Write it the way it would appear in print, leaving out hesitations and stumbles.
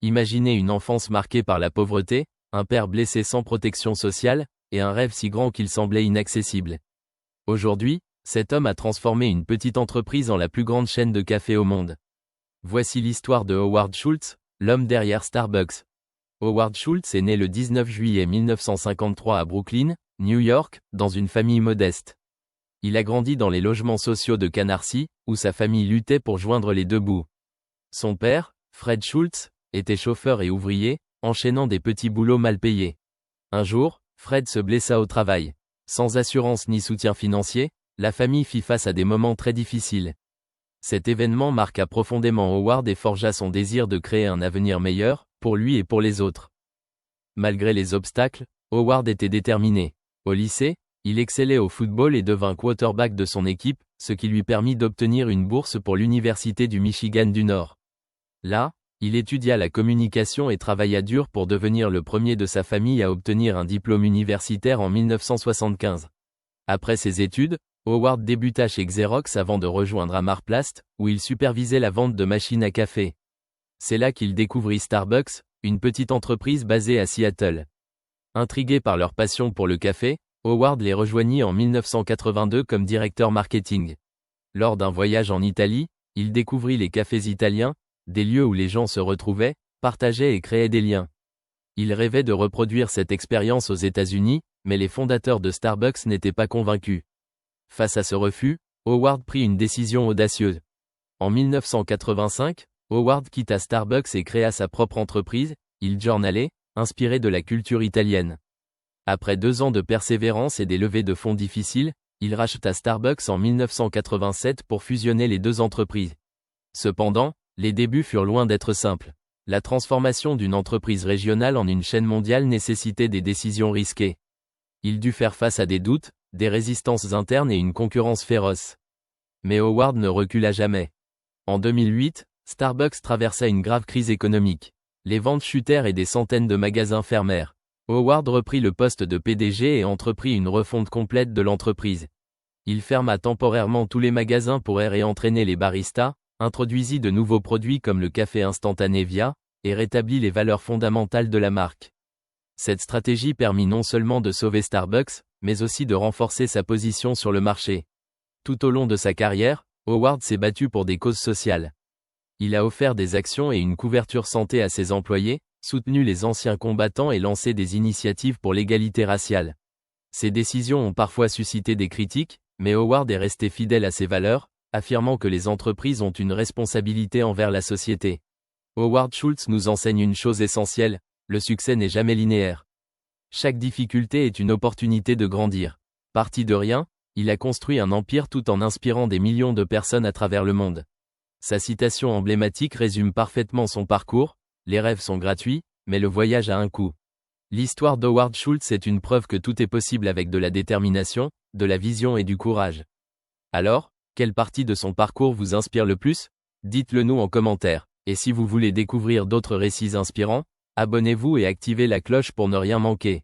Imaginez une enfance marquée par la pauvreté, un père blessé sans protection sociale, et un rêve si grand qu'il semblait inaccessible. Aujourd'hui, cet homme a transformé une petite entreprise en la plus grande chaîne de café au monde. Voici l'histoire de Howard Schultz, l'homme derrière Starbucks. Howard Schultz est né le 19 juillet 1953 à Brooklyn, New York, dans une famille modeste. Il a grandi dans les logements sociaux de Canarsie, où sa famille luttait pour joindre les deux bouts. Son père, Fred Schultz, était chauffeur et ouvrier, enchaînant des petits boulots mal payés. Un jour, Fred se blessa au travail. Sans assurance ni soutien financier, la famille fit face à des moments très difficiles. Cet événement marqua profondément Howard et forgea son désir de créer un avenir meilleur, pour lui et pour les autres. Malgré les obstacles, Howard était déterminé. Au lycée, il excellait au football et devint quarterback de son équipe, ce qui lui permit d'obtenir une bourse pour l'Université du Michigan du Nord. Là, il étudia la communication et travailla dur pour devenir le premier de sa famille à obtenir un diplôme universitaire en 1975. Après ses études, Howard débuta chez Xerox avant de rejoindre Amarplast, où il supervisait la vente de machines à café. C'est là qu'il découvrit Starbucks, une petite entreprise basée à Seattle. Intrigué par leur passion pour le café, Howard les rejoignit en 1982 comme directeur marketing. Lors d'un voyage en Italie, il découvrit les cafés italiens, des lieux où les gens se retrouvaient, partageaient et créaient des liens. Il rêvait de reproduire cette expérience aux États-Unis, mais les fondateurs de Starbucks n'étaient pas convaincus. Face à ce refus, Howard prit une décision audacieuse. En 1985, Howard quitta Starbucks et créa sa propre entreprise, Il Giornale, inspirée de la culture italienne. Après 2 ans de persévérance et des levées de fonds difficiles, il racheta Starbucks en 1987 pour fusionner les deux entreprises. Cependant, les débuts furent loin d'être simples. La transformation d'une entreprise régionale en une chaîne mondiale nécessitait des décisions risquées. Il dut faire face à des doutes, des résistances internes et une concurrence féroce. Mais Howard ne recula jamais. En 2008, Starbucks traversa une grave crise économique. Les ventes chutèrent et des centaines de magasins fermèrent. Howard reprit le poste de PDG et entreprit une refonte complète de l'entreprise. Il ferma temporairement tous les magasins pour réentraîner les baristas, introduisit de nouveaux produits comme le café instantané Via, et rétablit les valeurs fondamentales de la marque. Cette stratégie permit non seulement de sauver Starbucks, mais aussi de renforcer sa position sur le marché. Tout au long de sa carrière, Howard s'est battu pour des causes sociales. Il a offert des actions et une couverture santé à ses employés, soutenu les anciens combattants et lancé des initiatives pour l'égalité raciale. Ces décisions ont parfois suscité des critiques, mais Howard est resté fidèle à ses valeurs, affirmant que les entreprises ont une responsabilité envers la société. Howard Schultz nous enseigne une chose essentielle, le succès n'est jamais linéaire. Chaque difficulté est une opportunité de grandir. Parti de rien, il a construit un empire tout en inspirant des millions de personnes à travers le monde. Sa citation emblématique résume parfaitement son parcours, les rêves sont gratuits, mais le voyage a un coût. L'histoire d'Howard Schultz est une preuve que tout est possible avec de la détermination, de la vision et du courage. Alors, quelle partie de son parcours vous inspire le plus? Dites-le nous en commentaire. Et si vous voulez découvrir d'autres récits inspirants, abonnez-vous et activez la cloche pour ne rien manquer.